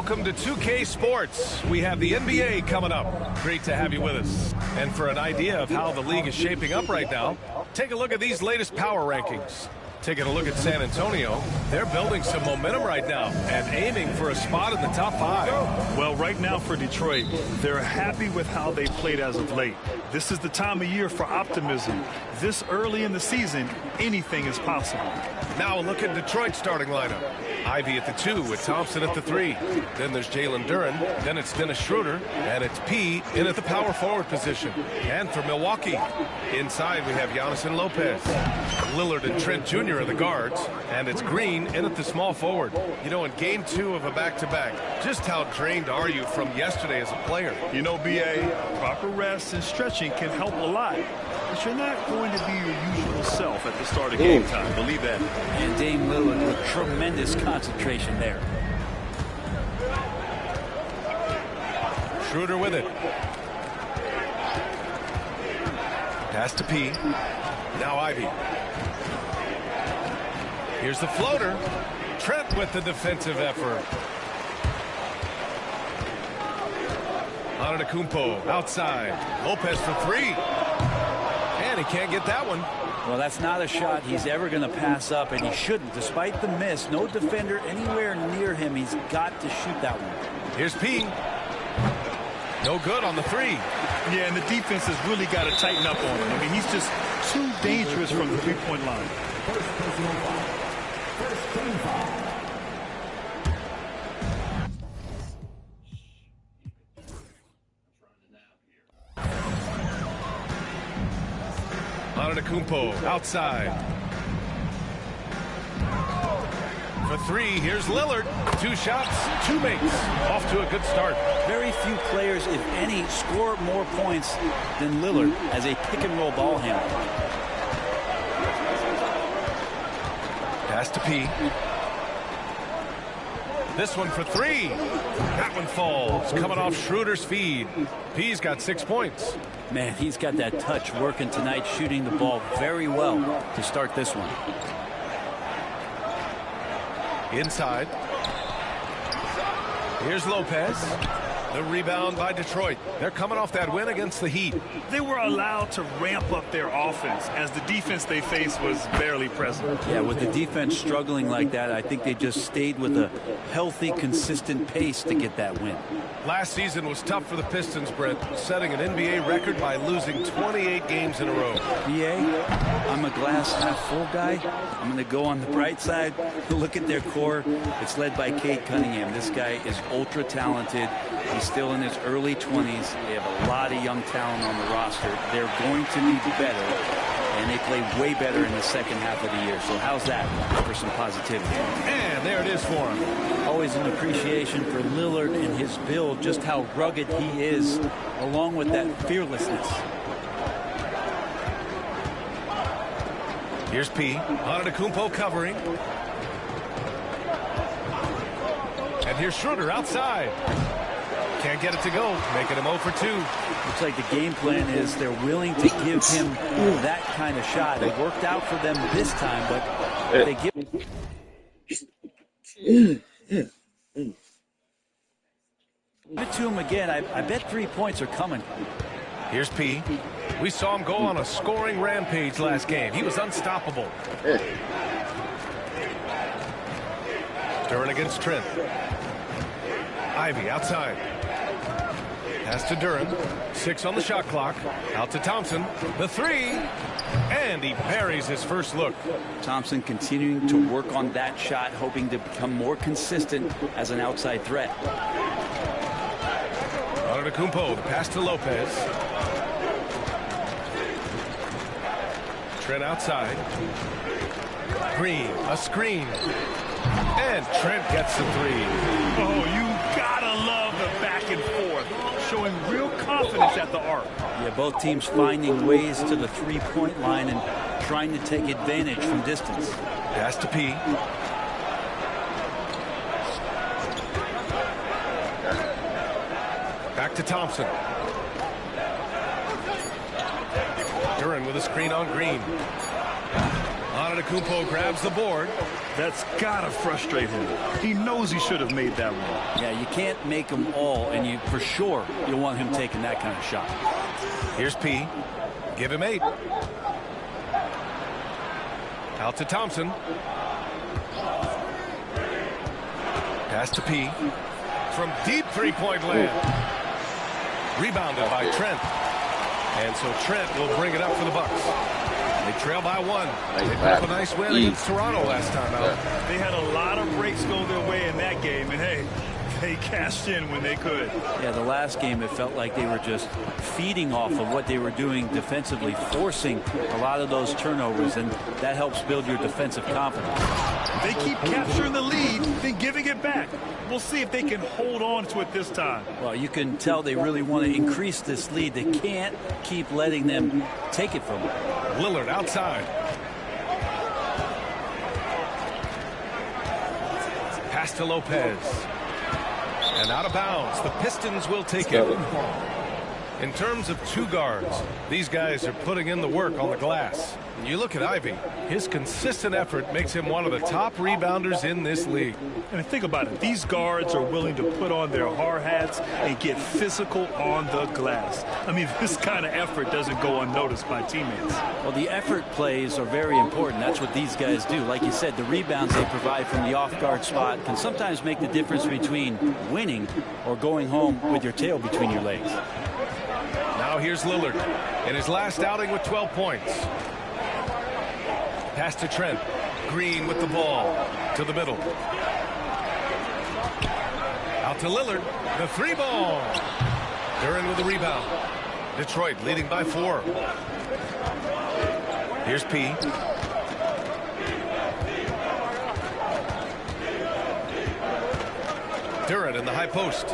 Welcome to 2K Sports. We have the NBA coming up. Great to have you with us. And for an idea of how the league is shaping up right now, take a look at these latest power rankings. Taking a look at San Antonio, they're building some momentum right now and aiming for a spot in the top 5. Well, right now for Detroit, they're happy with how they played as of late. This is the time of year for optimism. This early in the season, anything is possible. Now a look at Detroit's starting lineup. Ivy at the 2 with Thompson at the 3. Then there's Jalen Duren. Then it's Dennis Schroeder. And it's P in at the power forward position. And for Milwaukee, inside we have Giannis and Lopez. Lillard and Trent Jr. are the guards. And it's Green in at the small forward. You know, in game 2 of a back-to-back, just how drained are you from yesterday as a player? You know, B.A., proper rest and stretching can help a lot. But you're not going to be your usual self at the start of game time. Believe that. And Dame Lillard with tremendous concentration there. Schroeder with it. Pass to P. Now Ivy. Here's the floater. Trent with the defensive effort. Antetokounmpo outside. Lopez for 3. And he can't get that one. Well, that's not a shot he's ever going to pass up, and he shouldn't. Despite the miss, no defender anywhere near him. He's got to shoot that one. Here's P. No good on the 3. Yeah, and the defense has really got to tighten up on him. I mean, he's just too dangerous from the three-point line. Antetokounmpo outside. For 3, here's Lillard. 2 shots, 2 makes. Off to a good start. Very few players, if any, score more points than Lillard as a pick-and-roll ball handler. Pass to P. This one for 3. That one falls. Coming off Schroeder's feed. P's got 6 points. Man, he's got that touch working tonight, shooting the ball very well to start this one. Inside. Here's Lopez. The rebound by Detroit. They're coming off that win against the Heat. They were allowed to ramp up their offense as the defense they faced was barely present. Yeah, with the defense struggling like that, I think they just stayed with a healthy, consistent pace to get that win. Last season was tough for the Pistons, Brent, setting an NBA record by losing 28 games in a row. BA, I'm a glass half full guy. I'm going to go on the bright side. Look at their core. It's led by Cade Cunningham. This guy is ultra talented. He's still in his early 20s. They have a lot of young talent on the roster. They're going to be better, and they play way better in the second half of the year. So how's that for some positivity? And there it is for him. Always an appreciation for Lillard and his build, just how rugged he is, along with that fearlessness. Here's P. Antetokounmpo covering. And here's Schroeder outside. Can't get it to go, making him 0 for 2. Looks like the game plan is they're willing to give him that kind of shot. It worked out for them this time, but they give it to him again. I bet 3 points are coming. Here's P. We saw him go on a scoring rampage last game. He was unstoppable. Duren against Trent. Ivy outside. Pass to Duren. 6 on the shot clock. Out to Thompson. The 3. And he buries his first look. Thompson continuing to work on that shot, hoping to become more consistent as an outside threat. Antetokounmpo, the pass to Lopez. Trent outside. Green, a screen. And Trent gets the 3. Oh, you gotta love the back and forth, showing real confidence at the arc. Yeah, both teams finding ways to the three-point line and trying to take advantage from distance. Pass to P. Back to Thompson. Duren with a screen on Green. Antetokounmpo grabs the board. That's gotta frustrate him. He knows he should have made that one. Yeah, you can't make them all, and you for sure you don't want him taking that kind of shot. Here's P. Give him 8. Out to Thompson. Pass to P. From deep three-point land. Rebounded by Trent. And so Trent will bring it up for the Bucks. They trail by 1. They put up a nice win against Toronto last time out. They had a lot of breaks go their way in that game, and hey, they cashed in when they could. Yeah, the last game it felt like they were just feeding off of what they were doing defensively, forcing a lot of those turnovers, and that helps build your defensive confidence. They keep capturing the lead, then giving it back. We'll see if they can hold on to it this time. Well, you can tell they really want to increase this lead. They can't keep letting them take it from them. Lillard outside. Pass to Lopez. And out of bounds. The Pistons will take it. In terms of 2 guards, these guys are putting in the work on the glass. You look at Ivy. His consistent effort makes him one of the top rebounders in this league. And think about it. These guards are willing to put on their hard hats and get physical on the glass. I mean, this kind of effort doesn't go unnoticed by teammates. Well, the effort plays are very important. That's what these guys do. Like you said, the rebounds they provide from the off-guard spot can sometimes make the difference between winning or going home with your tail between your legs. Now here's Lillard in his last outing with 12 points. Pass to Trent. Green with the ball to the middle. Out to Lillard. The 3 ball. Duren with the rebound. Detroit leading by 4. Here's P. Duren in the high post.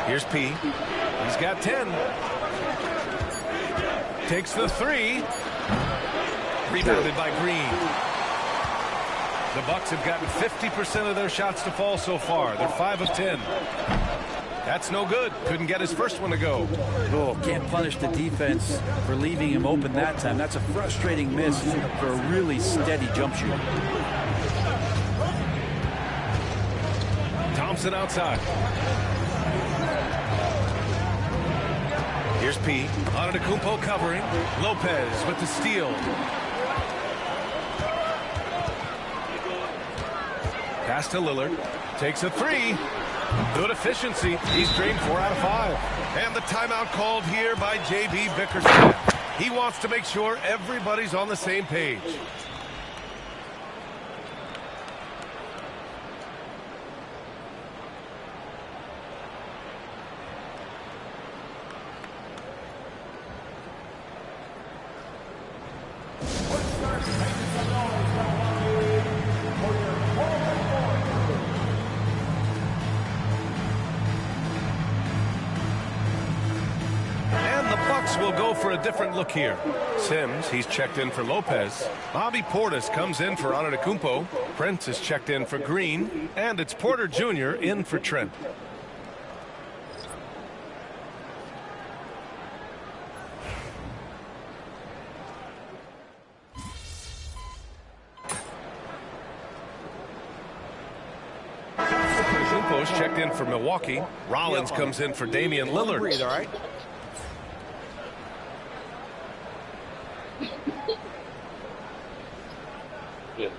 Here's P. He's got 10. Takes the 3. Rebounded by Green. The Bucks have gotten 50% of their shots to fall so far. They're 5 of 10. That's no good. Couldn't get his first one to go. Oh, can't punish the defense for leaving him open that time. That's a frustrating miss for a really steady jump shooter. Thompson outside. Here's P. Antetokounmpo covering. Lopez with the steal. Pass to Lillard. Takes a 3. Good efficiency. He's drained 4 out of 5. And the timeout called here by J.B. Bickerstaff. He wants to make sure everybody's on the same page. Will go for a different look here. Sims, he's checked in for Lopez. Bobby Portis comes in for Antetokounmpo. Prince is checked in for Green. And it's Porter Jr. in for Trent. Antetokounmpo's checked in for Milwaukee. Rollins comes in for Damian Lillard. Breathe, all right? Yeah.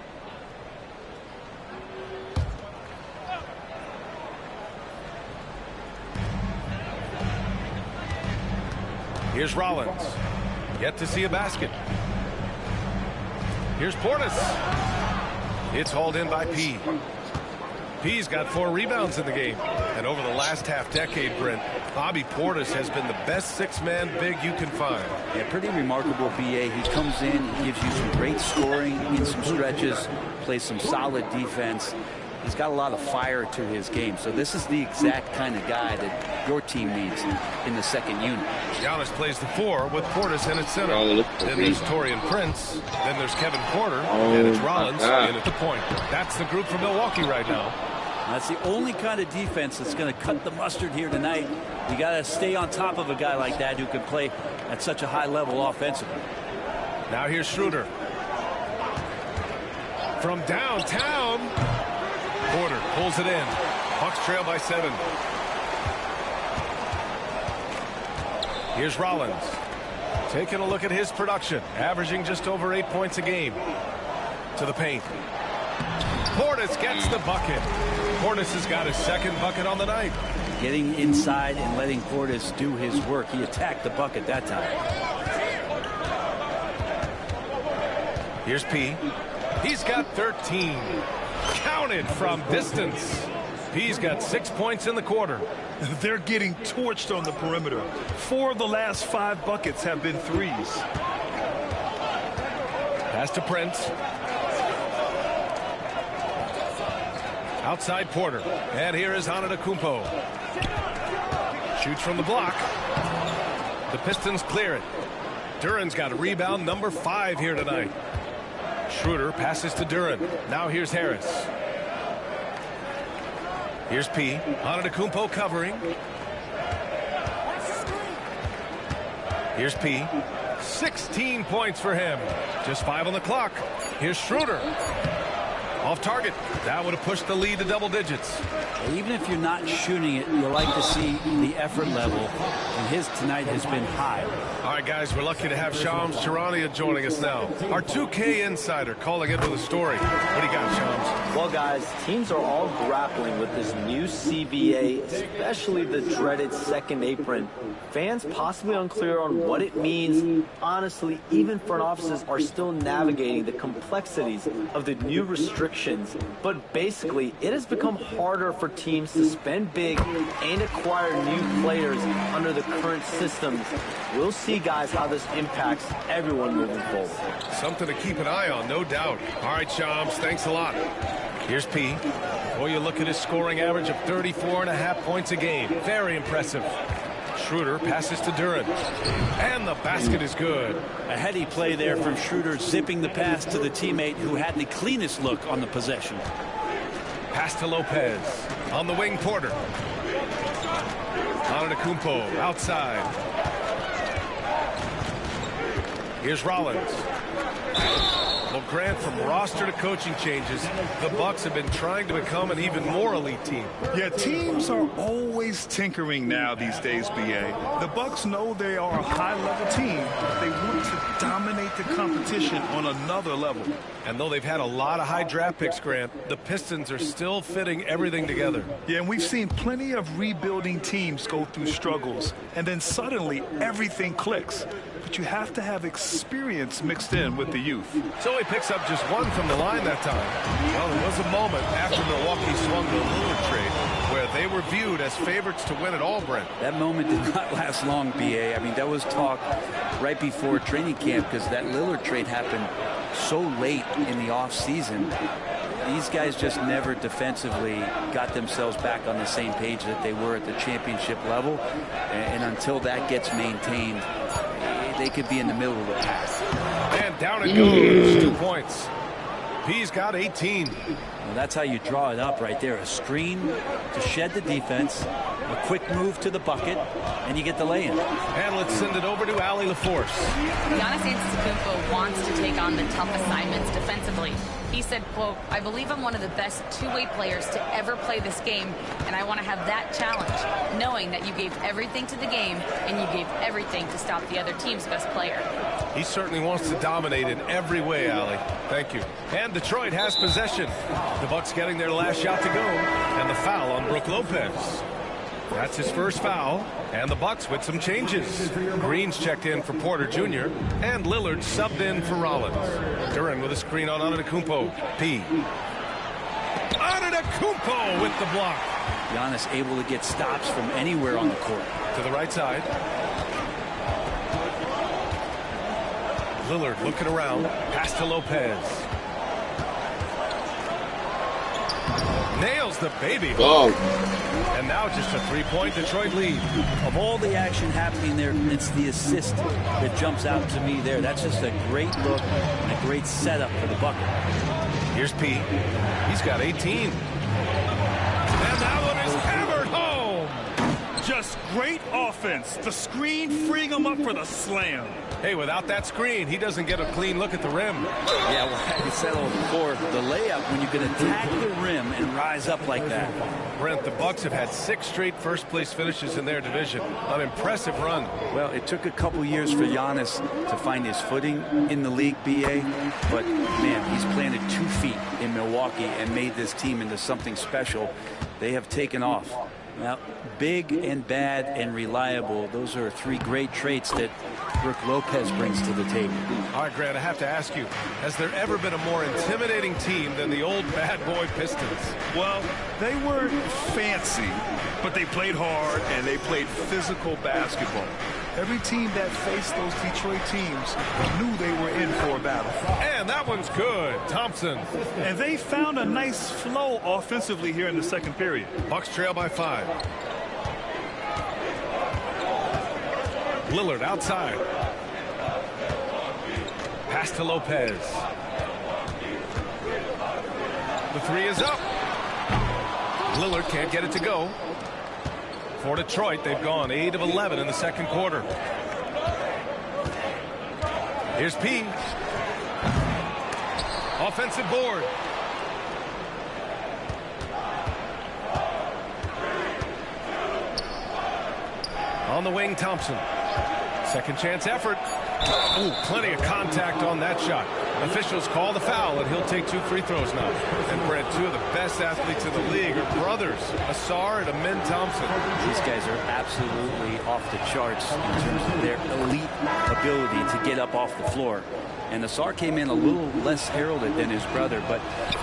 Here's Rollins. Yet to see a basket. Here's Portis. It's hauled in by P. P's got 4 rebounds in the game. And over the last half-decade, Brent, Bobby Portis has been the best 6-man big you can find. Yeah, pretty remarkable, B.A. He comes in, he gives you some great scoring in some stretches, plays some solid defense. He's got a lot of fire to his game. So this is the exact kind of guy that your team needs in the second unit. Giannis plays the 4 with Portis in at center. Then there's Taurean Prince. Then there's Kevin Porter. And it's Rollins in at the point. That's the group for Milwaukee right now. That's the only kind of defense that's going to cut the mustard here tonight. You got to stay on top of a guy like that who can play at such a high level offensively. Now here's Schroeder. From downtown. Porter pulls it in. Bucks trail by 7. Here's Rollins. Taking a look at his production. Averaging just over 8 points a game. To the paint. Portis gets the bucket. Portis has got his second bucket on the night. Getting inside and letting Portis do his work. He attacked the bucket that time. Here's P. He's got 13. Counted from distance. P's got 6 points in the quarter. They're getting torched on the perimeter. 4 of the last 5 buckets have been threes. Pass to Prince. Outside Porter. And here is Antetokounmpo. Shoots from the block. The Pistons clear it. Duran's got a rebound number 5 here tonight. Schroeder passes to Duran. Now here's Harris. Here's P. Antetokounmpo covering. Here's P. 16 points for him. Just 5 on the clock. Here's Schroeder. Off target. That would have pushed the lead to double digits. Even if you're not shooting it, you like to see the effort level, and his tonight has been high. All right, guys, we're lucky to have Shams Charania joining us now. Our 2K insider calling in with a story. What do you got, Shams? Well, guys, teams are all grappling with this new CBA, especially the dreaded second apron. Fans possibly unclear on what it means. Honestly, even front offices are still navigating the complexities of the new restrictions. But basically, it has become harder for teams to spend big and acquire new players under the current systems. We'll see, guys, how this impacts everyone moving forward. Something to keep an eye on, no doubt. All right, Shams, thanks a lot. Here's P. Boy, you look at his scoring average of 34.5 points a game. Very impressive. Schroeder passes to Duran. And the basket is good. A heady play there from Schroeder, zipping the pass to the teammate who had the cleanest look on the possession. Pass to Lopez. On the wing, Porter. Antetokounmpo outside. Here's Rollins. Well, Grant, from roster to coaching changes, the Bucks have been trying to become an even more elite team. Yeah, teams are always tinkering now these days, BA. The Bucks know they are a high-level team. They want to dominate the competition on another level. And though they've had a lot of high draft picks, Grant, the Pistons are still fitting everything together. Yeah, and we've seen plenty of rebuilding teams go through struggles, and then suddenly everything clicks. But you have to have experience mixed in with the youth. So he picks up just 1 from the line that time. Well, there was a moment after Milwaukee swung the Lillard trade where they were viewed as favorites to win it all, Brent. That moment did not last long, BA. I mean, that was talk right before training camp because that Lillard trade happened so late in the offseason. These guys just never defensively got themselves back on the same page that they were at the championship level. And until that gets maintained, they could be in the middle of the pack. And down it goes. 2 points. P's got 18. Well, that's how you draw it up right there. A screen to shed the defense, a quick move to the bucket, and you get the lay-in. And let's send it over to Allie LaForce. Giannis Antetokounmpo wants to take on the tough assignments defensively. He said, quote, "I believe I'm one of the best two-way players to ever play this game, and I want to have that challenge, knowing that you gave everything to the game and you gave everything to stop the other team's best player." He certainly wants to dominate in every way, Allie. Thank you. And Detroit has possession. The Bucks getting their last shot to go, and the foul on Brook Lopez. That's his first foul, and the Bucks with some changes. Green's checked in for Porter Jr., and Lillard subbed in for Rollins. Duran with a screen on Antetokounmpo. P. Antetokounmpo with the block. Giannis able to get stops from anywhere on the court. To the right side. Lillard looking around. Pass to Lopez. Nails the baby hook. And now just a three-point Detroit lead. Of all the action happening there, it's the assist that jumps out to me there. That's just a great look and a great setup for the bucket. Here's P. He's got 18. Just great offense. The screen freeing him up for the slam. Hey, without that screen, he doesn't get a clean look at the rim. Yeah, well, I said it before, the layup, when you can attack the rim and rise up like that. Brent, the Bucks have had 6 straight first-place finishes in their division. An impressive run. Well, it took a couple years for Giannis to find his footing in the league, B.A., but, man, he's planted 2 feet in Milwaukee and made this team into something special. They have taken off. Now, big and bad and reliable, those are 3 great traits that Brook Lopez brings to the table. All right, Grant, I have to ask you, has there ever been a more intimidating team than the old bad boy Pistons? Well, they weren't fancy, but they played hard and they played physical basketball. Every team that faced those Detroit teams knew they were in for a battle. And that one's good. Thompson. And they found a nice flow offensively here in the second period. Bucks trail by 5. Lillard outside. Pass to Lopez. The 3 is up. Lillard can't get it to go. For Detroit, they've gone 8 of 11 in the second quarter. Here's P. Offensive board. On the wing, Thompson. Second chance effort. Ooh, plenty of contact on that shot. Officials call the foul, and he'll take 2 free throws now. And Brett, 2 of the best athletes in the league are brothers, Asar and Amin Thompson. These guys are absolutely off the charts in terms of their elite ability to get up off the floor. And Asar came in a little less heralded than his brother, but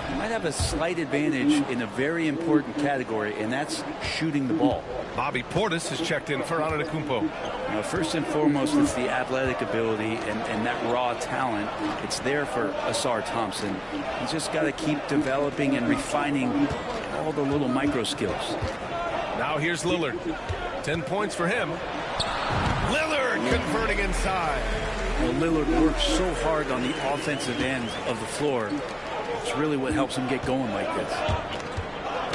he might have a slight advantage in a very important category, and that's shooting the ball. Bobby Portis has checked in for Antetokounmpo. You know, first and foremost, it's the athletic ability and that raw talent. It's there for Asar Thompson. He's just got to keep developing and refining all the little micro skills. Now here's Lillard. 10 points for him. Lillard converting inside. Well, Lillard works so hard on the offensive end of the floor. It's really what helps him get going like this.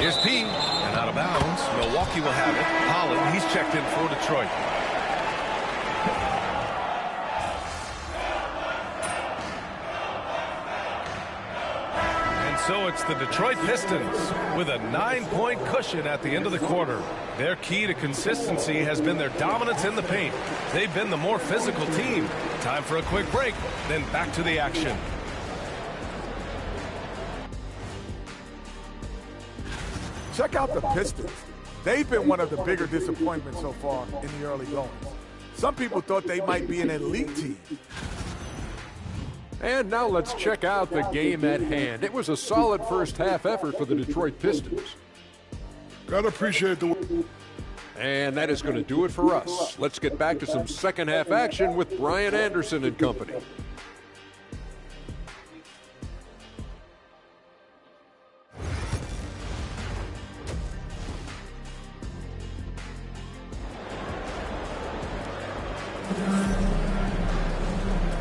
Here's P. And out of bounds. Milwaukee will have it. Holland, he's checked in for Detroit. And so it's the Detroit Pistons with a 9-point cushion at the end of the quarter. Their key to consistency has been their dominance in the paint. They've been the more physical team. Time for a quick break, then back to the action. Check out the Pistons. They've been one of the bigger disappointments so far in the early goings. Some people thought they might be an elite team. And now let's check out the game at hand. It was a solid first half effort for the Detroit Pistons. Gotta appreciate the... And that is going to do it for us. Let's get back to some second half action with Brian Anderson and company.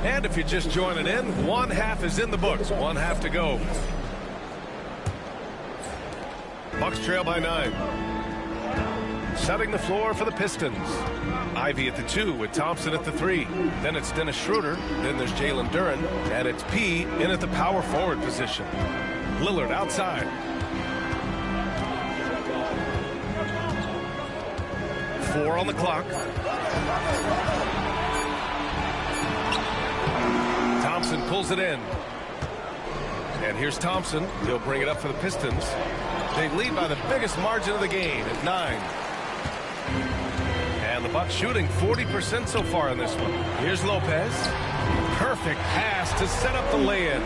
And if you're just joining in, 1 half is in the books. 1 half to go. Bucks trail by 9. Setting the floor for the Pistons. Ivy at the 2 with Thompson at the 3. Then it's Dennis Schroeder. Then there's Jalen Duren. And it's P in at the power forward position. Lillard outside. Four on the clock. Thompson pulls it in. And here's Thompson. He'll bring it up for the Pistons. They lead by the biggest margin of the game at 9. And the Bucks shooting 40% so far in this one. Here's Lopez. Perfect pass to set up the lay-in.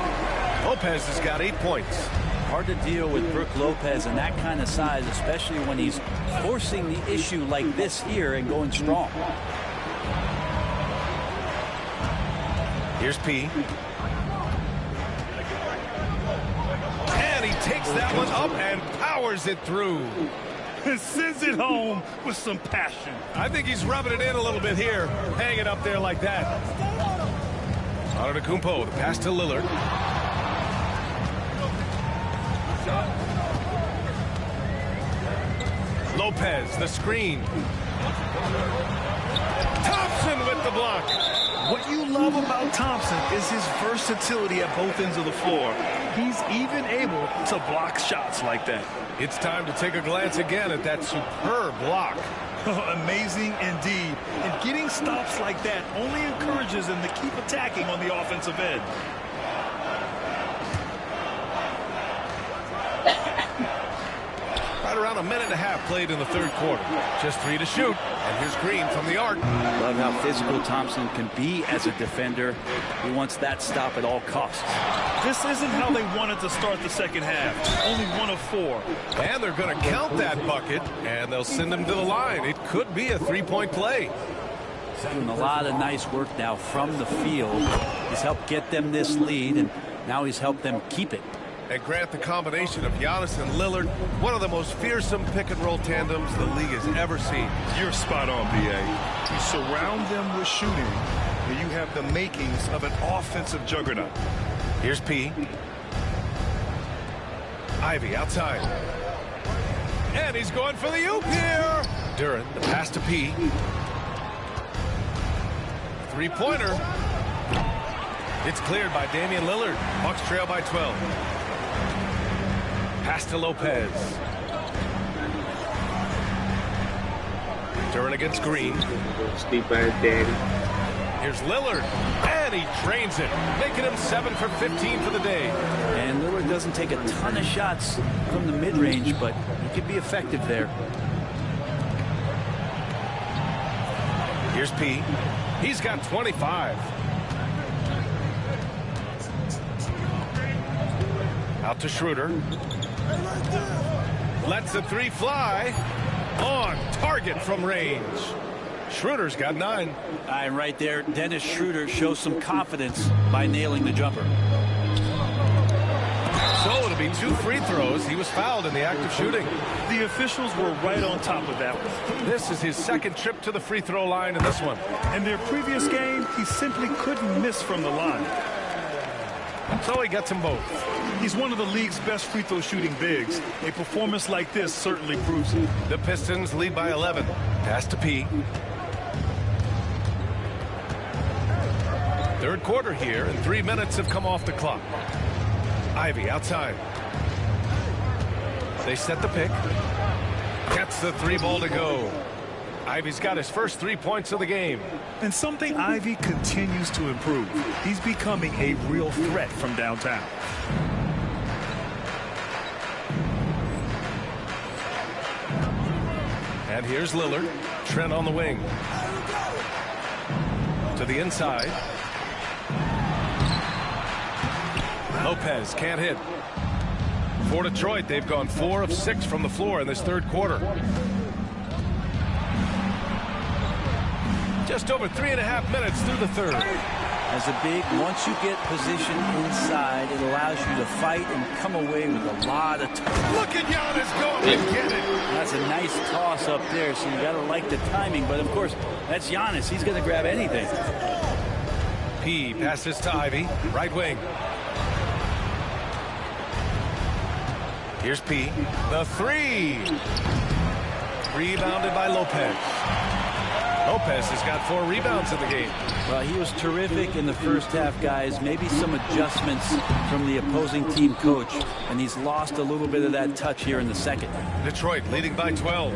Lopez has got 8 points. Hard to deal with Brook Lopez and that kind of size, especially when he's forcing the issue like this here and going strong. Here's P. And he takes that one up and powers it through. And sends it home with some passion. I think he's rubbing it in a little bit here. Hang it up there like that. Antetokounmpo, the pass to Lillard. Lopez, the screen. Thompson with the block. What you love about Thompson is his versatility at both ends of the floor. He's even able to block shots like that. It's time to take a glance again at that superb block. Amazing indeed. And getting stops like that only encourages him to keep attacking on the offensive end. Right around a minute and a half played in the third quarter. Just 3 to shoot. And here's Green from the arc. Love how physical Thompson can be as a defender. He wants that stop at all costs. This isn't how they wanted to start the second half. Only 1 of 4. And they're going to count that bucket, and they'll send him to the line. It could be a three-point play. Doing a lot of nice work now from the field. He's helped get them this lead, and now he's helped them keep it. And Grant, the combination of Giannis and Lillard, one of the most fearsome pick-and-roll tandems the league has ever seen. You're spot on, B.A. You surround them with shooting, and you have the makings of an offensive juggernaut. Here's P. Ivy outside. And he's going for the oop here. Duren, the pass to P. Three-pointer. It's cleared by Damian Lillard. Bucks trail by 12. Pass to Lopez. Duren against Green. Sleep by his daddy. Here's Lillard, and he drains it, making him 7 for 15 for the day. And Lillard doesn't take a ton of shots from the mid-range, but he could be effective there. Here's P. He's got 25. Out to Schroeder. Lets the three fly. On target from range. Schroeder's got 9. And right there, Dennis Schroeder shows some confidence by nailing the jumper. So it'll be 2 free throws. He was fouled in the act of shooting. The officials were right on top of that one. This is his second trip to the free throw line in this one. In their previous game, he simply couldn't miss from the line. So he gets them both. He's one of the league's best free throw shooting bigs. A performance like this certainly proves it. The Pistons lead by 11. Pass to P. Third quarter here, and 3 minutes have come off the clock. Ivy outside. They set the pick. Gets the 3 ball to go. Ivy's got his first 3 points of the game. And something Ivy continues to improve. He's becoming a real threat from downtown. And here's Lillard. Trent on the wing. To the inside. Lopez can't hit. For Detroit, they've gone 4 of 6 from the floor in this third quarter. Just over 3.5 minutes through the third. As a big, once you get position inside, it allows you to fight and come away with a lot of time. Look at Giannis going to get it. That's a nice toss up there, so you got to like the timing. But, of course, that's Giannis. He's going to grab anything. P passes to Ivy, right wing. Here's P. The 3. Rebounded by Lopez. Lopez has got 4 rebounds in the game. Well, he was terrific in the first half, guys. Maybe some adjustments from the opposing team coach, and he's lost a little bit of that touch here in the second. Detroit leading by 12.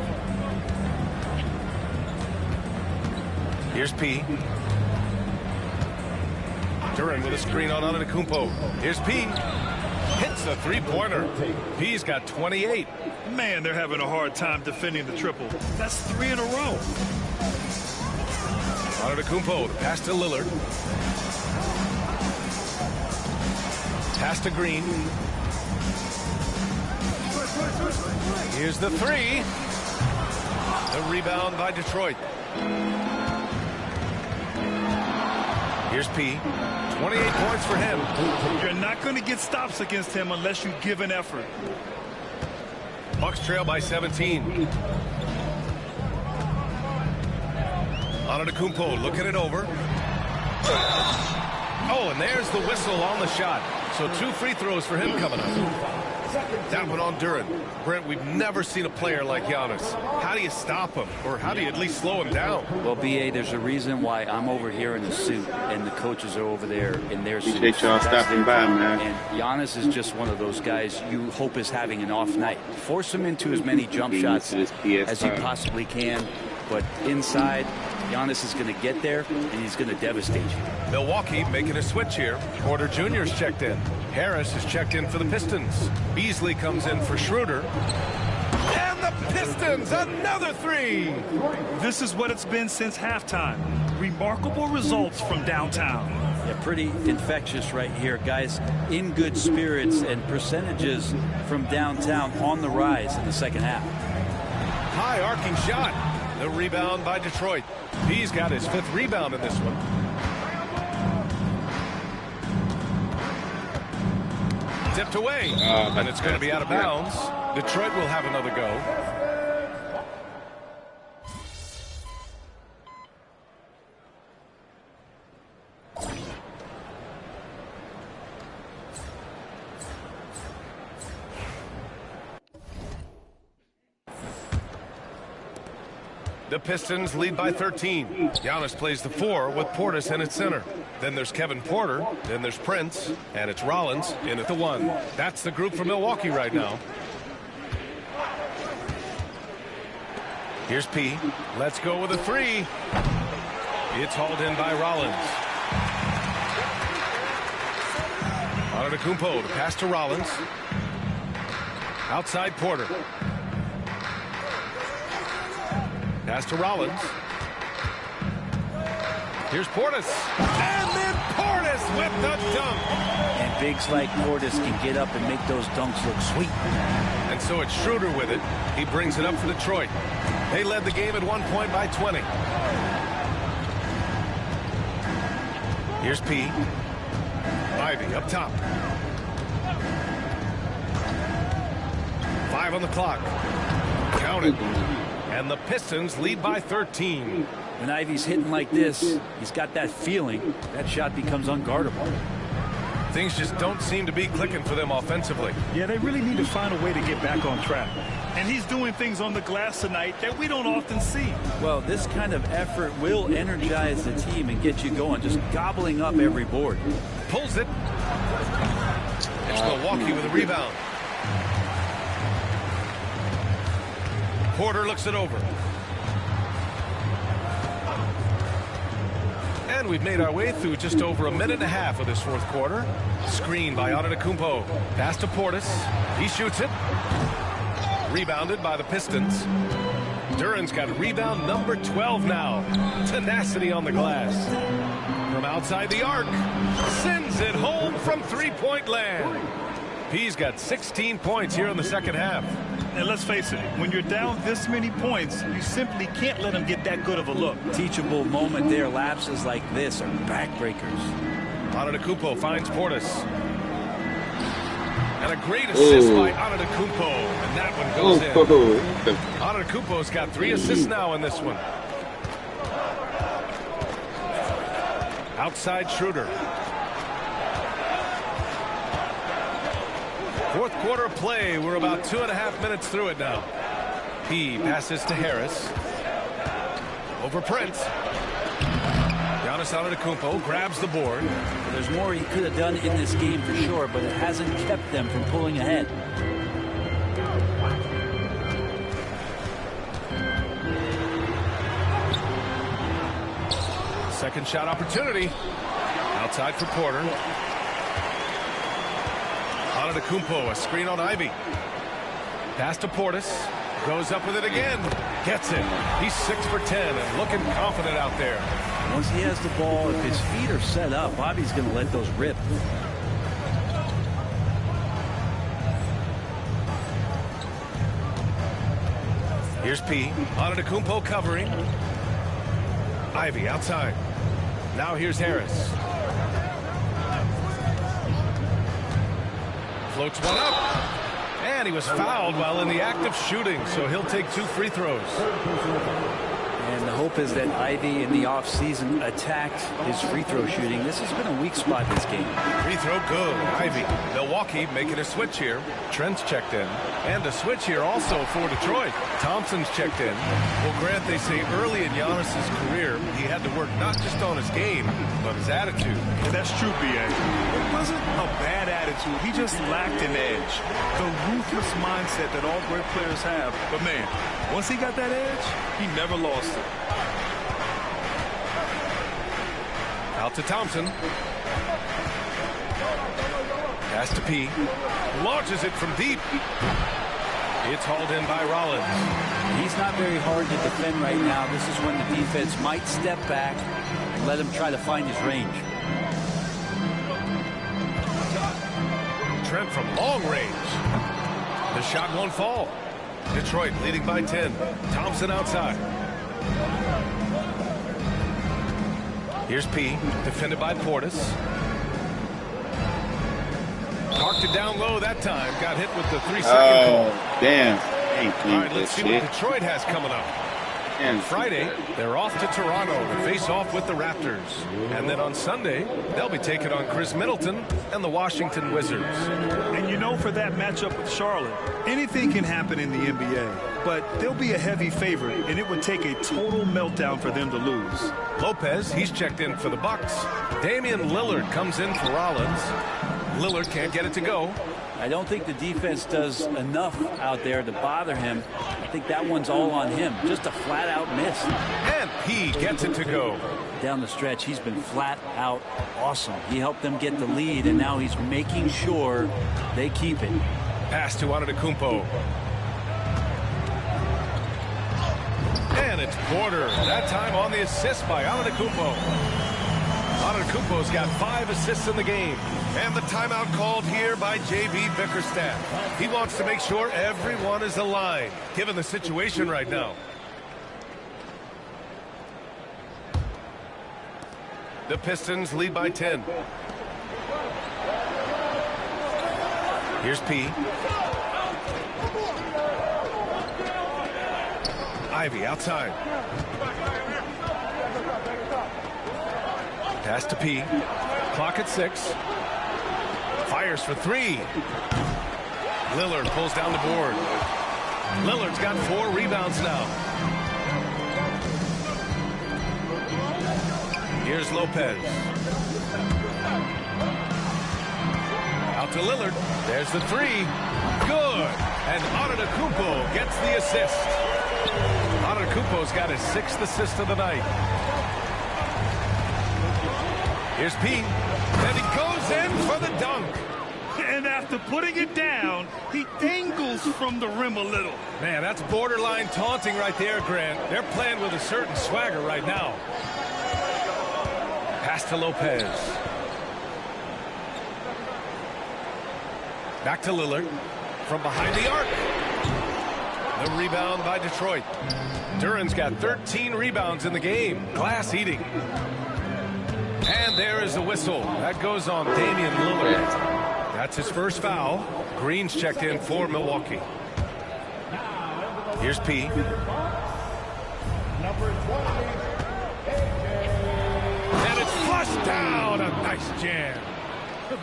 Here's P. Duren with a screen on Antetokounmpo. Here's P. Hits the 3-pointer. P's got 28. Man, they're having a hard time defending the triple. That's 3 in a row. Antetokounmpo, the pass to Lillard. Pass to Green. Here's the 3. The rebound by Detroit. Here's P. 28 points for him. You're not going to get stops against him unless you give an effort. Bucks trail by 17. Antetokounmpo looking it over. Oh, and there's the whistle on the shot. So 2 free throws for him coming up. That one on Duren. Brent, we've never seen a player like Giannis. How do you stop him? Or how do you at least slow him down? Well, B.A., there's a reason why I'm over here in a suit and the coaches are over there in their suits. Appreciate y'all stopping by, man. And Giannis is just one of those guys you hope is having an off night. Force him into as many jump shots as you possibly can. But inside, Giannis is going to get there, and he's going to devastate you. Milwaukee making a switch here. Porter Jr.'s checked in. Harris is checked in for the Pistons. Beasley comes in for Schroeder. And the Pistons, another three! This is what it's been since halftime. Remarkable results from downtown. Yeah, pretty infectious right here, guys. In good spirits and percentages from downtown on the rise in the second half. High arcing shot. The rebound by Detroit. He's got his 5th rebound in this one. Tipped away. And it's going to be out of bounds. Detroit will have another go. The Pistons lead by 13. Giannis plays the 4 with Portis in at center. Then there's Kevin Porter. Then there's Prince. And it's Rollins in at the 1. That's the group for Milwaukee right now. Here's P. Let's go with a 3. It's hauled in by Rollins. Antetokounmpo to pass to Rollins. Outside Porter. Pass to Rollins. Here's Portis. And then Portis with the dunk. And bigs like Portis can get up and make those dunks look sweet. And so it's Schroeder with it. He brings it up for Detroit. They led the game at 1 point by 20. Here's P. Ivy up top. 5 on the clock. Counted. And the Pistons lead by 13. When Ivy's hitting like this, he's got that feeling. That shot becomes unguardable. Things just don't seem to be clicking for them offensively. Yeah, they really need to find a way to get back on track. And he's doing things on the glass tonight that we don't often see. Well, this kind of effort will energize the team and get you going, just gobbling up every board. Pulls it. It's Milwaukee with a rebound. Porter looks it over. And we've made our way through just over a minute and a half of this 4th quarter. Screen by Antetokounmpo. Pass to Portis. He shoots it. Rebounded by the Pistons. Duren's got rebound number 12 now. Tenacity on the glass. From outside the arc. Sends it home from 3-point land. P's got 16 points here in the second half. And let's face it, when you're down this many points, you simply can't let them get that good of a look. Teachable moment there. Lapses like this are backbreakers. Antetokounmpo finds Portis. And a great assist by Antetokounmpo. And that one goes in. Antetokounmpo's got 3 assists now in this one. Outside Schroeder. 4th quarter play. We're about 2.5 minutes through it now. He passes to Harris. Over Prince. Giannis Antetokounmpo grabs the board. Well, there's more he could have done in this game for sure, but it hasn't kept them from pulling ahead. Second shot opportunity. Outside for Porter. Antetokounmpo, a screen on Ivy. Pass to Portis. Goes up with it again. Gets it. He's 6 for 10 and looking confident out there. Once he has the ball, if his feet are set up, Bobby's going to let those rip. Here's P. Antetokounmpo covering. Ivy outside. Now here's Harris. Floats one up. And he was fouled while in the act of shooting, so he'll take 2 free throws. And the hope is that Ivy in the offseason attacked his free throw shooting. This has been a weak spot this game. Free throw good. Ivy. Milwaukee making a switch here. Trent's checked in. And a switch here also for Detroit. Thompson's checked in. Well, Grant, they say early in Giannis's career, he had to work not just on his game, but his attitude. And that's true, B.A. It wasn't a bad attitude. He just lacked an edge. The ruthless mindset that all great players have. But, man, once he got that edge, he never lost it. Out to Thompson. Pass to P. Launches it from deep. It's hauled in by Rollins. He's not very hard to defend right now. This is when the defense might step back and let him try to find his range. Trent from long range. The shot won't fall. Detroit leading by 10. Thompson outside. Here's P. Defended by Portis. Parked it down low that time. Got hit with the 3-second call. Damn. All right, let's see what Detroit has coming up. On Friday, they're off to Toronto to face off with the Raptors. And then on Sunday, they'll be taking on Chris Middleton and the Washington Wizards. And you know, for that matchup with Charlotte, anything can happen in the NBA. But they'll be a heavy favorite, and it would take a total meltdown for them to lose. Lopez, he's checked in for the Bucks. Damian Lillard comes in for Rollins. Lillard can't get it to go. I don't think the defense does enough out there to bother him. I think that one's all on him. Just a flat-out miss. And he gets it to go. Down the stretch, he's been flat-out awesome. He helped them get the lead, and now he's making sure they keep it. Pass to Antetokounmpo. And it's Porter. That time on the assist by Antetokounmpo. Antetokounmpo's got 5 assists in the game. And the timeout called here by J.B. Bickerstaff. He wants to make sure everyone is aligned, given the situation right now. The Pistons lead by 10. Here's P. Ivy outside. Pass to P. Clock at 6. Fires for 3. Lillard pulls down the board. Lillard's got 4 rebounds now. Here's Lopez. Out to Lillard. There's the 3. Good. And Antetokounmpo gets the assist. Antetokounmpo's got his 6th assist of the night. Here's P. And he goes in for the dunk. And after putting it down, he dangles from the rim a little. Man, that's borderline taunting right there, Grant. They're playing with a certain swagger right now. Pass to Lopez. Back to Lillard. From behind the arc. The rebound by Detroit. Duran's got 13 rebounds in the game. Glass eating. And there is the whistle. That goes on Damian Lillard. That's his first foul. Green's checked in for Milwaukee. Here's P. And it's flushed down. A nice jam.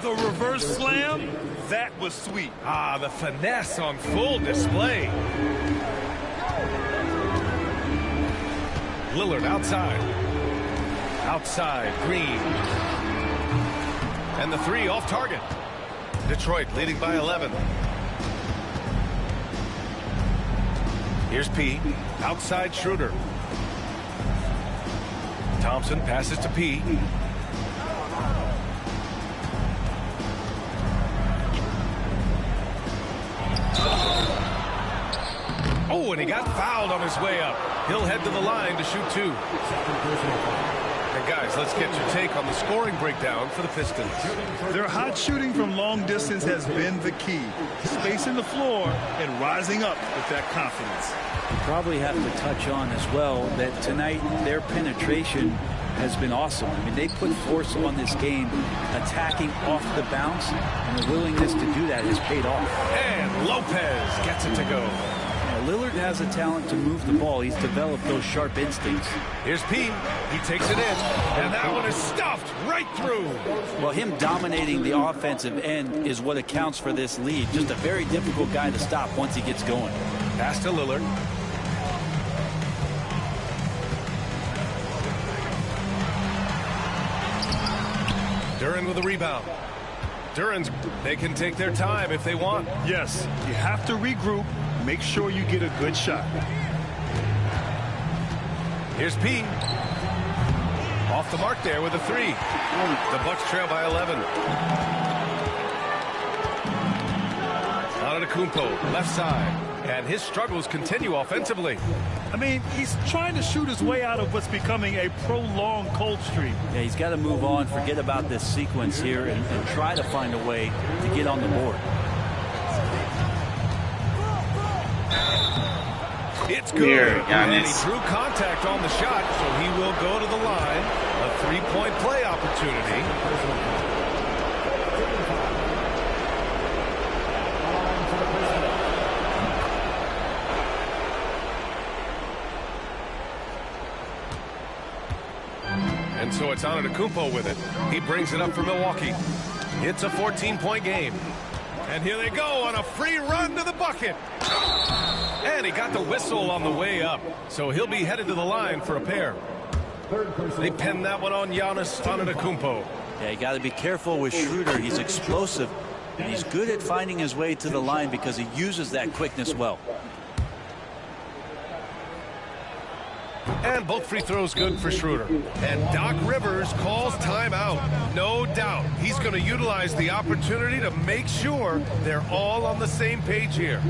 The reverse slam, that was sweet. Ah, the finesse on full display. Lillard outside. Outside, Green. And the 3 off target. Detroit leading by 11. Here's P. Outside Schroeder. Thompson passes to P. Oh, and he got fouled on his way up. He'll head to the line to shoot 2. And guys, let's get your take on the scoring breakdown for the Pistons. Their hot shooting from long distance has been the key. Spacing the floor and rising up with that confidence. You probably have to touch on as well that tonight their penetration has been awesome. I mean, they put force on this game, attacking off the bounce, and the willingness to do that has paid off. And Lopez gets it to go. Lillard has a talent to move the ball. He's developed those sharp instincts. Here's P. He takes it in, and that one is stuffed right through. Well, him dominating the offensive end is what accounts for this lead. Just a very difficult guy to stop once he gets going. Pass to Lillard. Duren with a rebound. Duren's, they can take their time if they want. Yes, you have to regroup. Make sure you get a good shot. Here's P. Off the mark there with a 3. The Bucks trail by 11. Antetokounmpo, left side. And his struggles continue offensively. I mean, he's trying to shoot his way out of what's becoming a prolonged cold streak. Yeah, he's got to move on, forget about this sequence here, and try to find a way to get on the board. It's good. Here, And he Giannis. drew contact on the shot, so he will go to the line. A 3-point play opportunity. And so it's Antetokounmpo with it. He brings it up for Milwaukee. It's a 14-point game. And here they go on a free run to the bucket. And he got the whistle on the way up. So he'll be headed to the line for a pair. They pinned that one on Giannis Antetokounmpo. Yeah, you got to be careful with Schroeder. He's explosive, and he's good at finding his way to the line because he uses that quickness well. And both free throws good for Schroeder. And Doc Rivers calls timeout. No doubt he's going to utilize the opportunity to make sure they're all on the same page here.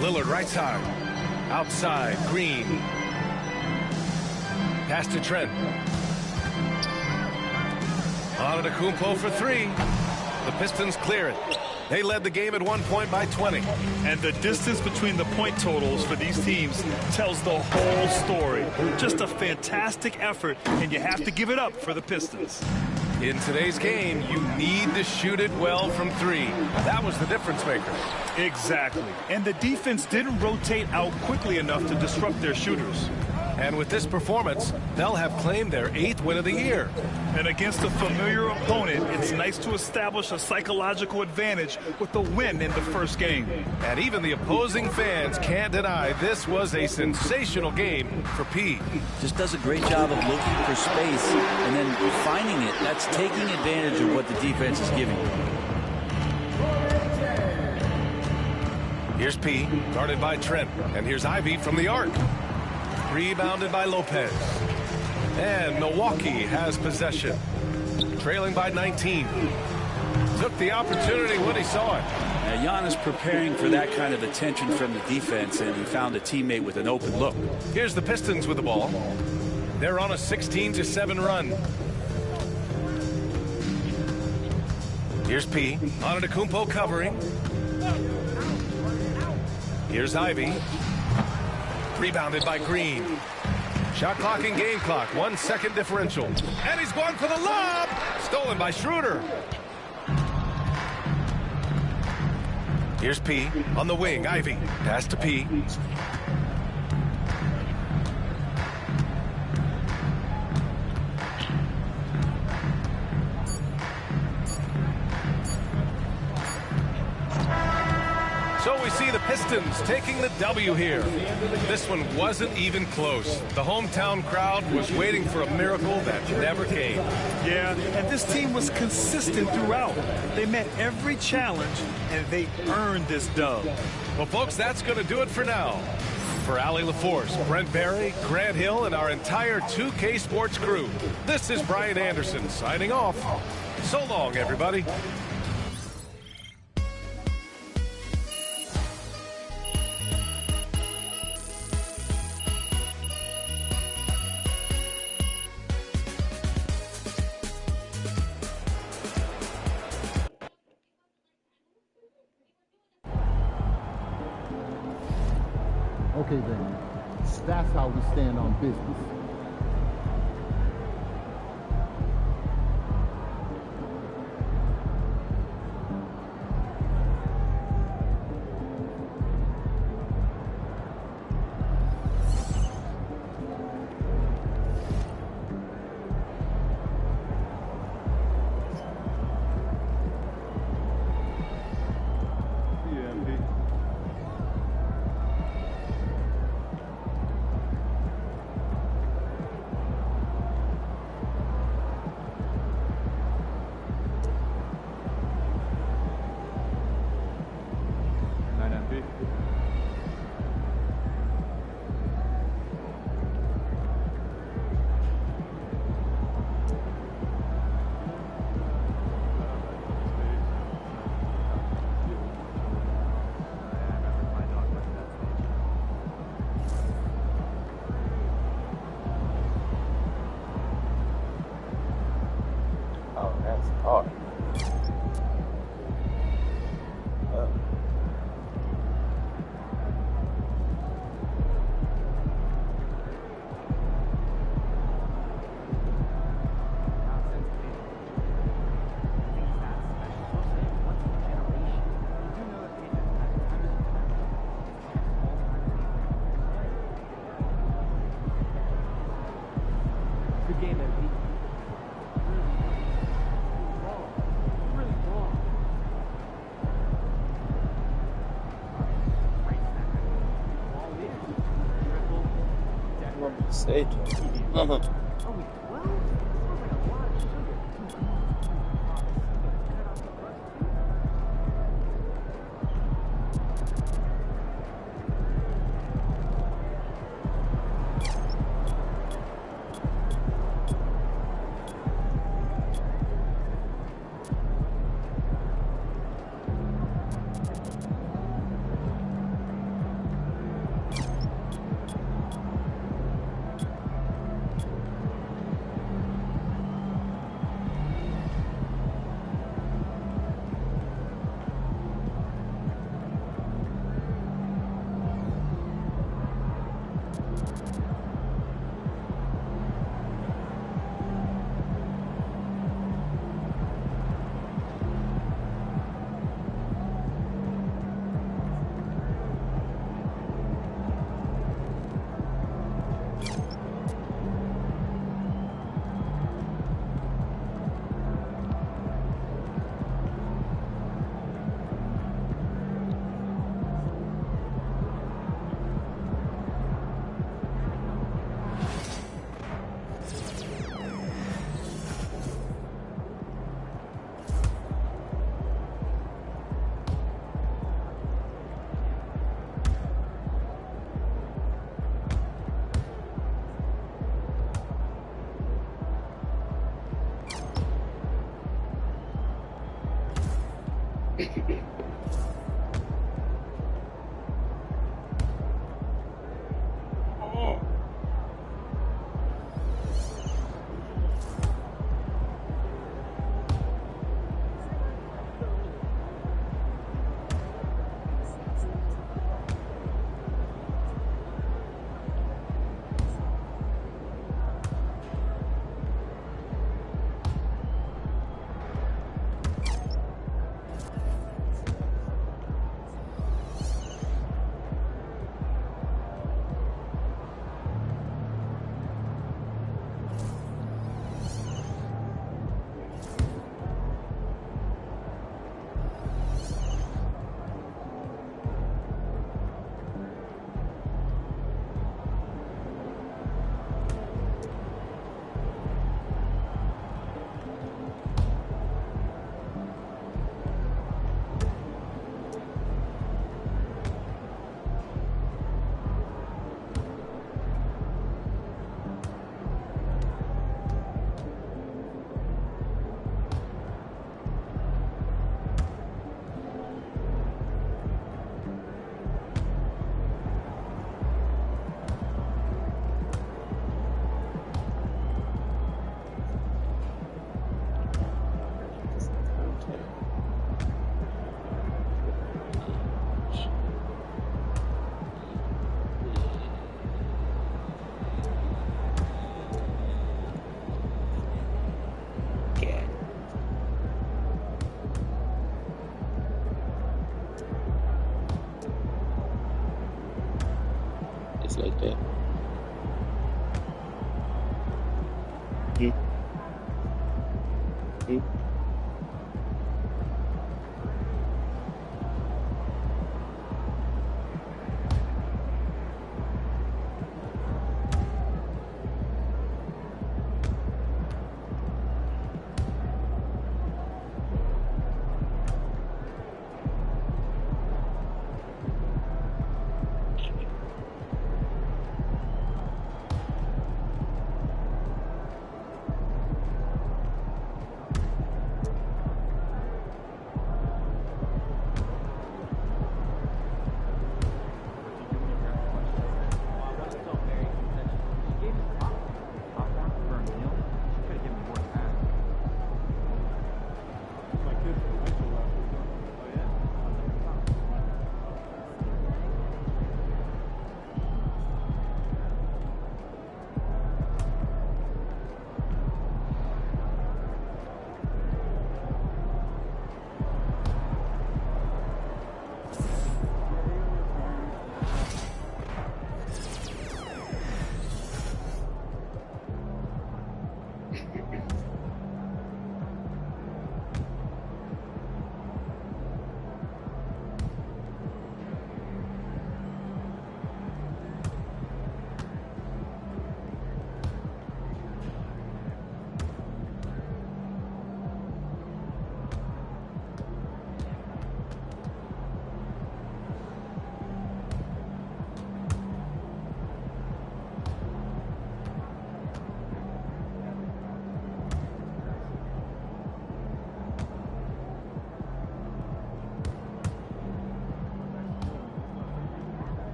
Lillard right side. Outside. Green. Pass to Trent. Antetokounmpo for 3. The Pistons clear it. They led the game at 1 point by 20. And the distance between the point totals for these teams tells the whole story. Just a fantastic effort, and you have to give it up for the Pistons. In today's game, you need to shoot it well from 3. That was the difference maker. Exactly. And the defense didn't rotate out quickly enough to disrupt their shooters. And with this performance, they'll have claimed their 8th win of the year. And against a familiar opponent, it's nice to establish a psychological advantage with the win in the first game. And even the opposing fans can't deny this was a sensational game for P. Just does a great job of looking for space and then finding it. That's taking advantage of what the defense is giving. Here's P, guarded by Trent. And here's Ivy from the arc. Rebounded by Lopez. And Milwaukee has possession. Trailing by 19. Took the opportunity when he saw it. Now, Giannis preparing for that kind of attention from the defense, and he found a teammate with an open look. Here's the Pistons with the ball. They're on a 16-7 run. Here's P. Antetokounmpo covering. Here's Ivy. Rebounded by Green. Shot clock and game clock. 1 second differential. And he's going for the lob. Stolen by Schroeder. Here's P on the wing. Ivy. Pass to P. So we see the Pistons taking the W here. This one wasn't even close. The hometown crowd was waiting for a miracle that never came. Yeah, and this team was consistent throughout. They met every challenge, and they earned this dub. Well, folks, that's going to do it for now. For Allie LaForce, Brent Barry, Grant Hill, and our entire 2K Sports crew, this is Brian Anderson signing off. So long, everybody. Okay then, that's how we stand on business. Stage.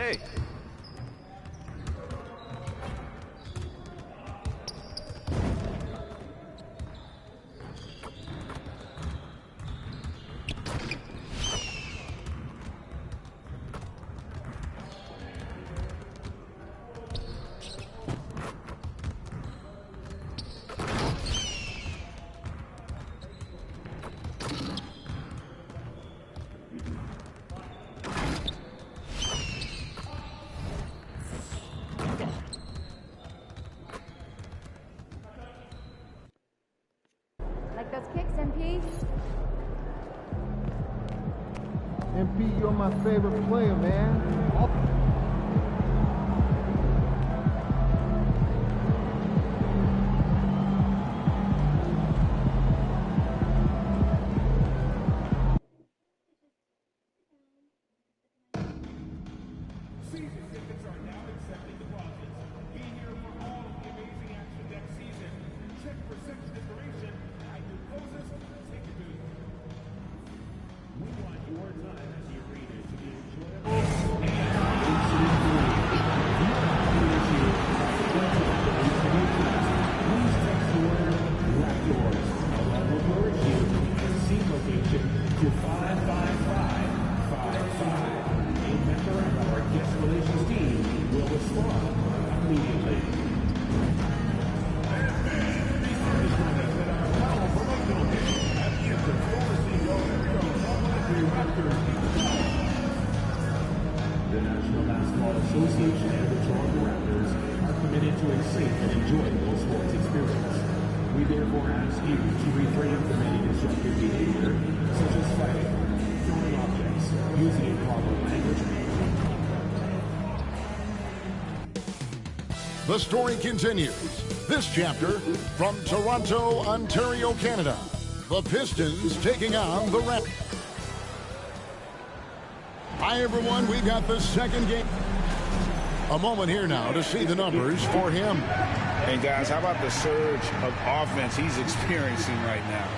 day. Like those kicks, MP? MP, you're my favorite player, man. The National Basketball Association and the Toronto Raptors are committed to a safe and enjoyable sports experience. We therefore ask you to refrain from any disruptive behavior, such as fighting, throwing objects, using improper language. The story continues. This chapter from Toronto, Ontario, Canada. The Pistons taking on the Raptors. Hi, everyone. We got the second game. A moment here now to see the numbers for him. And, guys, how about the surge of offense he's experiencing right now?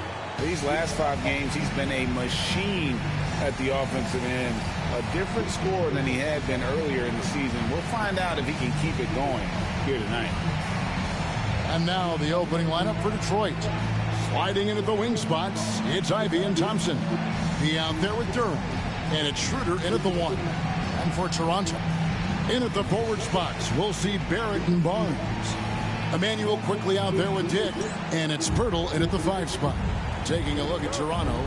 These last 5 games, he's been a machine at the offensive end. A different score than he had been earlier in the season. We'll find out if he can keep it going here tonight. And now the opening lineup for Detroit. Sliding into the wing spots, it's Ivey and Thompson. He out there with Durham. And it's Schroeder in at the 1. And for Toronto, in at the forward spots, we'll see Barrett and Barnes. Emmanuel quickly out there with Dick. And it's Pirtle in at the 5 spot. Taking a look at Toronto.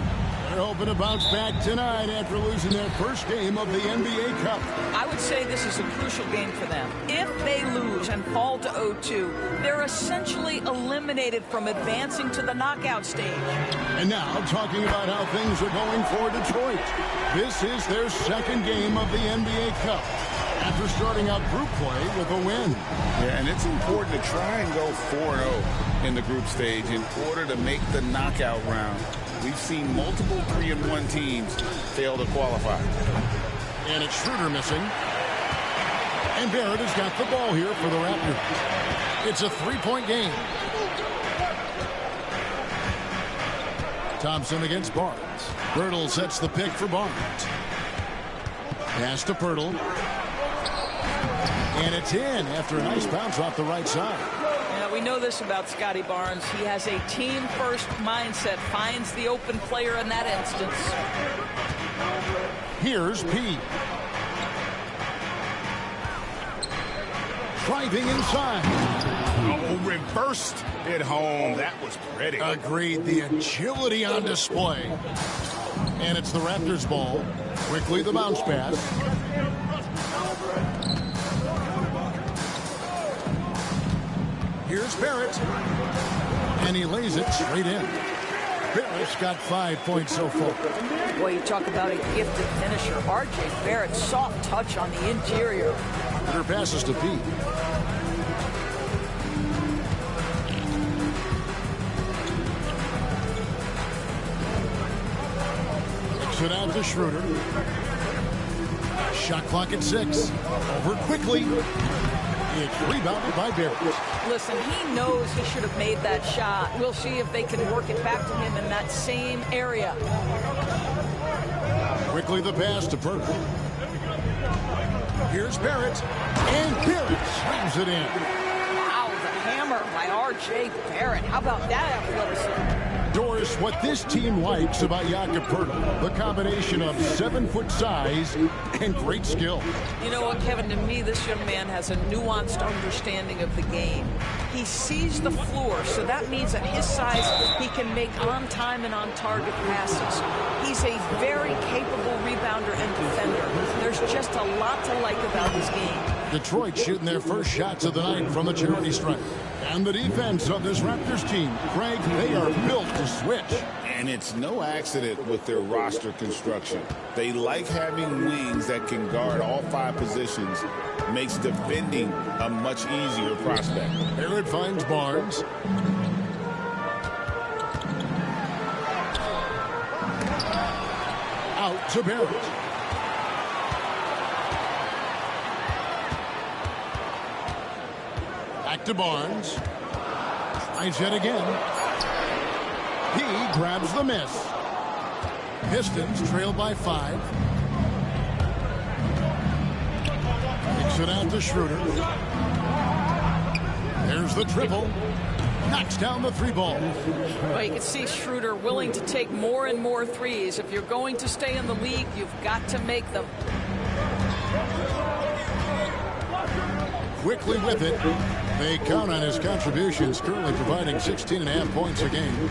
They're hoping to bounce back tonight after losing their first game of the NBA Cup. I would say this is a crucial game for them. If they lose and fall to 0-2, they're essentially eliminated from advancing to the knockout stage. And now, talking about how things are going for Detroit. This is their second game of the NBA Cup after starting out group play with a win. Yeah, and it's important to try and go 4-0 in the group stage in order to make the knockout round. We've seen multiple 3-1 teams fail to qualify. And it's Schroeder missing. And Barrett has got the ball here for the Raptors. It's a 3-point game. Thompson against Barnes. Pirtle sets the pick for Barnes. Pass to Pirtle. And it's in after a nice bounce off the right side. Yeah, we know this about Scotty Barnes. He has a team-first mindset, finds the open player in that instance. Here's P. Driving inside. Oh, reversed it home. That was pretty. Agreed. The agility on display. And it's the Raptors' ball. Quickly the bounce pass. Here's Barrett. And he lays it straight in. Barrett's got 5 points so far. Boy, you talk about a gifted finisher. R.J. Barrett, soft touch on the interior. Her passes to Pete. Kicks it out to Schroeder. Shot clock at 6. Over quickly. It's rebounded by Barrett. Listen, he knows he should have made that shot. We'll see if they can work it back to him in that same area. Quickly the pass to Pirtle. Here's Barrett, and Barrett slams it in. Wow, the hammer by R.J. Barrett. How about that athleticism? Doris, what this team likes about Jakob Poeltl, the combination of 7-foot size and great skill. You know what, Kevin, to me, this young man has a nuanced understanding of the game. He sees the floor, so that means at his size, he can make on-time and on-target passes. He's a very capable rebounder and defender. There's just a lot to like about his game. Detroit shooting their first shots of the night from the charity stripe. And the defense of this Raptors team, Greg, they are built to switch. And it's no accident with their roster construction. They like having wings that can guard all 5 positions. Makes defending a much easier prospect. Barrett finds Barnes. Out to Barrett. Back to Barnes. Tries yet again. He grabs the miss. Pistons trail by 5. Kicks it out to Schroeder. There's the triple. Knocks down the 3-ball. Well, you can see Schroeder willing to take more and more threes. If you're going to stay in the league, you've got to make them. Quickly with it. They count on his contributions, currently providing 16.5 points a game.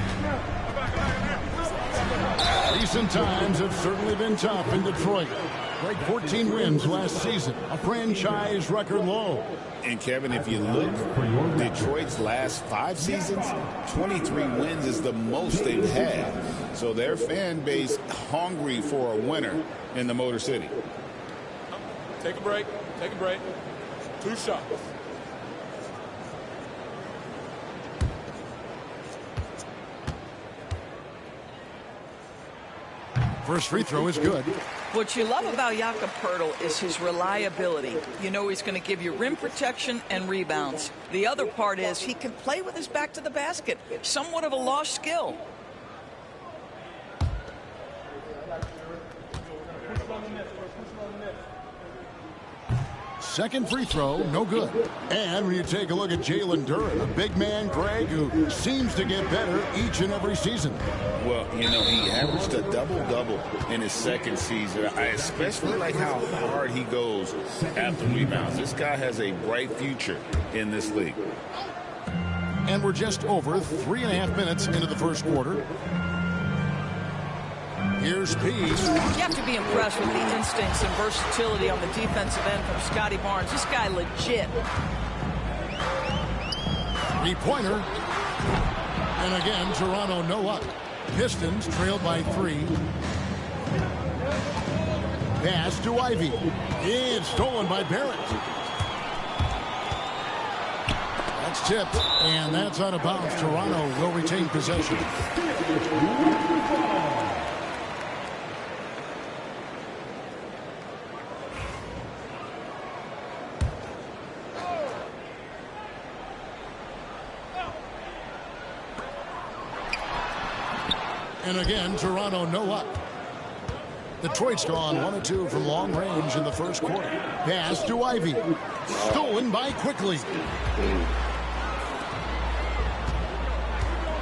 Recent times have certainly been tough in Detroit. Like 14 wins last season, a franchise record low. And Kevin, if you look, Detroit's last 5 seasons, 23 wins is the most they've had. So their fan base hungry for a winner in the Motor City. Take a break. Take a break. 2 shots. First free throw is good. What you love about Jakob Poeltl is his reliability. You know he's going to give you rim protection and rebounds. The other part is he can play with his back to the basket. Somewhat of a lost skill. Second free throw, no good. And when you take a look at Jalen Duren, a big man, Greg, who seems to get better each and every season. Well, you know, he averaged a double-double in his second season. I especially like how hard he goes after rebounds. This guy has a bright future in this league. And we're just over 3.5 minutes into the first quarter. Here's P. You have to be impressed with the instincts and versatility on the defensive end from Scotty Barnes. This guy legit. 3-pointer. And again, Toronto no up. Pistons trailed by 3. Pass to Ivy. It's stolen by Barrett. That's tipped, and that's out of bounds. Toronto will retain possession. And again, Toronto no up. Detroit's gone 1 of 2 from long range in the first quarter. Pass to Ivy. Stolen by Quickly.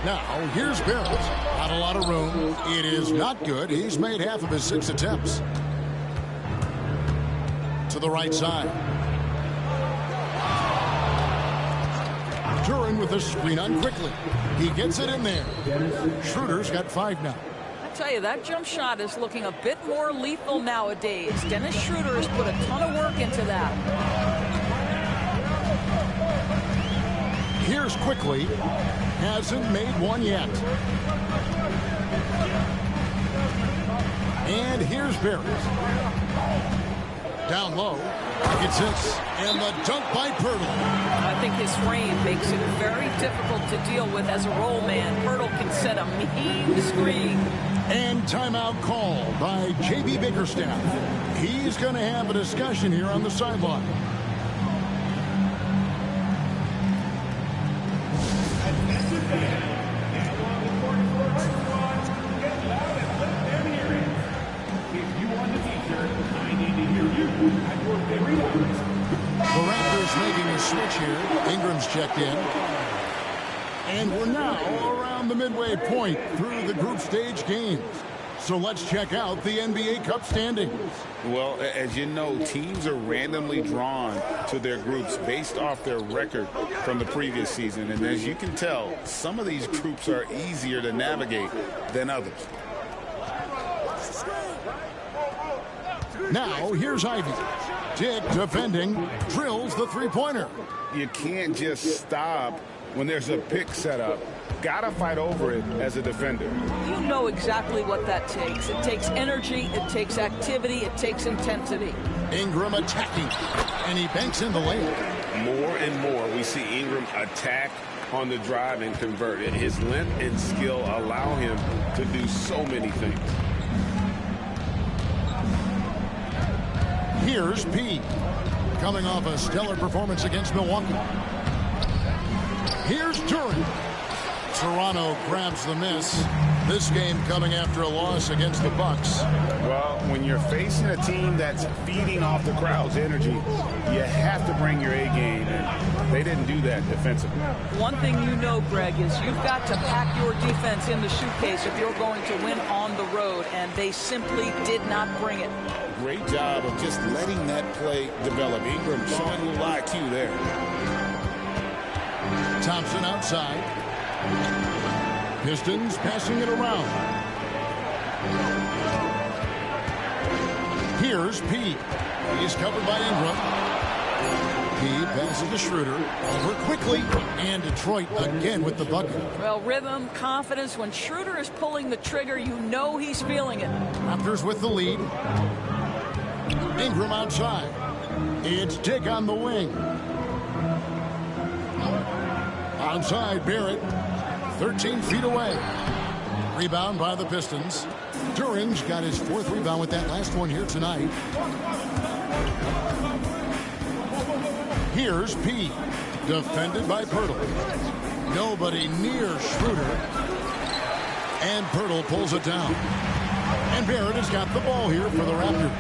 Now, here's Barrett. Not a lot of room. It is not good. He's made half of his 6 attempts. To the right side. Duren with a screen on Quickly. He gets it in there. Schroeder's got 5 now. I tell you, that jump shot is looking a bit more lethal nowadays. Dennis Schroeder has put a ton of work into that. Here's Quickly. Hasn't made one yet. And here's Barrett. Down low. It's 6. And the dunk by Poeltl. I think his frame makes it very difficult to deal with as a roll man. Poeltl can set a mean screen. And timeout called by J.B. Bickerstaff. He's going to have a discussion here on the sideline. If you want the t-shirt, I need to hear you at your very checked in. And we're now around the midway point through the group stage games. So let's check out the NBA Cup standings. Well, as you know, teams are randomly drawn to their groups based off their record from the previous season. And as you can tell, some of these groups are easier to navigate than others. Now, here's Ivy. Dick defending, drills the three-pointer. You can't just stop when there's a pick set up. Gotta fight over it as a defender. You know exactly what that takes. It takes energy, it takes activity, it takes intensity. Ingram attacking, and he banks in the lane. More and more we see Ingram attack on the drive and convert it. His length and skill allow him to do so many things. Here's P, coming off a stellar performance against Milwaukee. Here's Duran. Toronto grabs the miss. This game coming after a loss against the Bucks. Well, when you're facing a team that's feeding off the crowd's energy, you have to bring your A game, and they didn't do that defensively. One thing you know, Greg, is you've got to pack your defense in the suitcase if you're going to win on the road, and they simply did not bring it. Great job of just letting that play develop. Ingram showing a little IQ there. Thompson outside. Pistons passing it around. Here's P. He's covered by Ingram. P passes to Schroeder. Over quickly. And Detroit again with the bucket. Well, rhythm, confidence. When Schroeder is pulling the trigger, you know he's feeling it. Raptors with the lead. Ingram outside. It's Dick on the wing. Onside, Barrett. 13 feet away. Rebound by the Pistons. Duran's got his fourth rebound with that last one here tonight. Here's P. Defended by Pirtle. Nobody near Schroeder. And Pirtle pulls it down. And Barrett has got the ball here for the Raptors.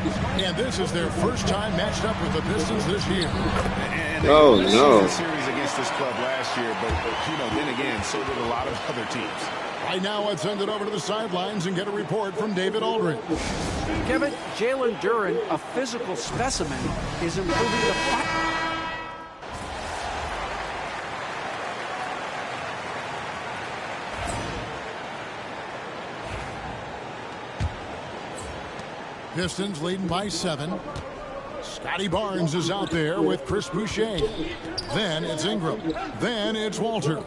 And this is their first time matched up with the Pistons this year. And they won the series against this club last year, but then again, so did a lot of other teams. Right now, let's send it over to the sidelines and get a report from David Aldridge. Kevin, Jalen Duran, a physical specimen, is improving the fight. Pistons leading by 7. Scotty Barnes is out there with Chris Boucher. Then it's Ingram. Then it's Walter.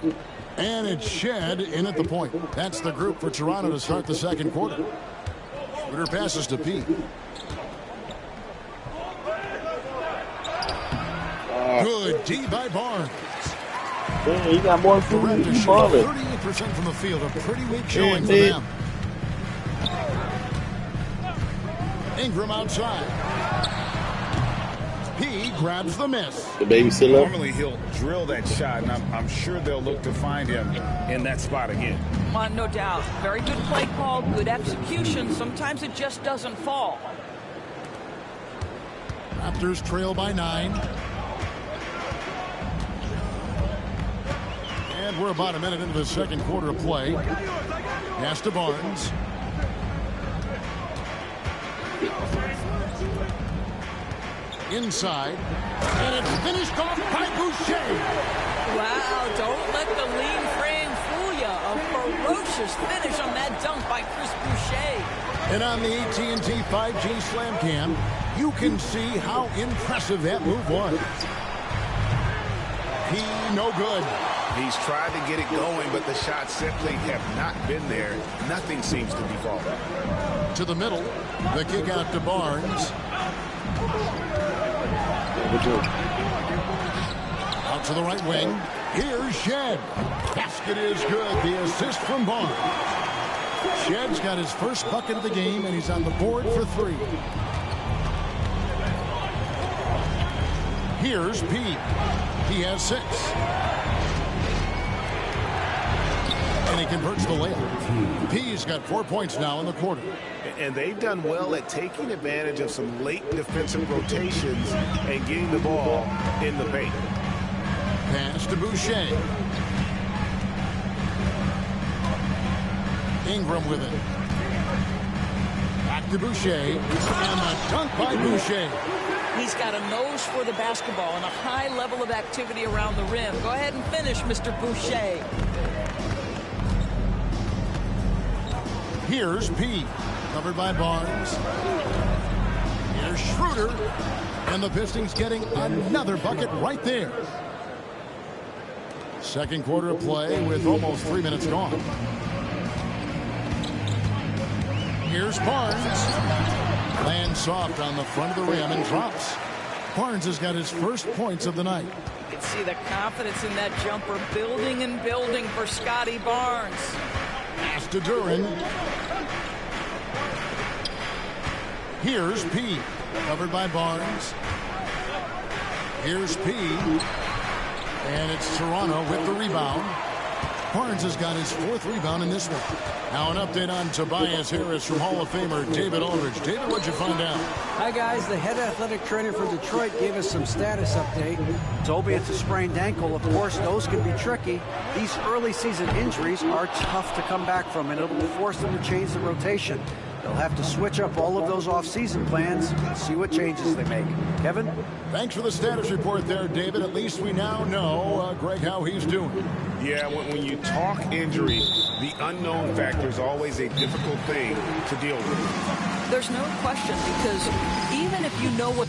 And it's Shed in at the point. That's the group for Toronto to start the second quarter. Schroeder passes to P. Good D by Barnes. He got more food than you ball it. 38% from the field. A pretty weak showing for them. Ingram outside. He grabs the miss. The baby still up. Normally he'll drill that shot, and I'm sure they'll look to find him in that spot again. No doubt. Very good play call, good execution. Sometimes it just doesn't fall. Raptors trail by 9. And we're about a minute into the second quarter of play. Pass to Barnes. Inside. And it's finished off by Boucher. Wow, don't let the lean frame fool you. A ferocious finish on that dunk by Chris Boucher. And on the AT&T 5G Slam Cam, you can see how impressive that move was. He no good. He's tried to get it going, but the shots simply have not been there. Nothing seems to be falling. To the middle. The kick out to Barnes. Out to the right wing. Here's Shed. Basket is good. The assist from Barnes. Shed's got his first bucket of the game, and he's on the board for 3. Here's P. He has 6. And he converts the layup. P's got 4 points now in the quarter. And they've done well at taking advantage of some late defensive rotations and getting the ball in the paint. Pass to Boucher. Ingram with it. Back to Boucher. And the dunk by Boucher. He's got a nose for the basketball and a high level of activity around the rim. Go ahead and finish, Mr. Boucher. Here's P. Covered by Barnes. Here's Schroeder. And the Pistons getting another bucket right there. Second quarter of play with almost 3 minutes gone. Here's Barnes. Lands soft on the front of the rim and drops. Barnes has got his first points of the night. You can see the confidence in that jumper building and building for Scotty Barnes. Pass to Duren. Here's P. Covered by Barnes. Here's P. And it's Toronto with the rebound. Barnes has got his fourth rebound in this one. Now an update on Tobias Harris from Hall of Famer David Aldridge. David, what'd you find out? Hi, guys. The head athletic trainer for Detroit gave us some status update. Toby, it's a sprained ankle. Of course, those can be tricky. These early season injuries are tough to come back from, and it'll force them to change the rotation. They'll have to switch up all of those off-season plans and see what changes they make. Kevin? Thanks for the status report there, David. At least we now know, Greg, how he's doing. Yeah, when you talk injury, the unknown factor is always a difficult thing to deal with. There's no question, because even if you know what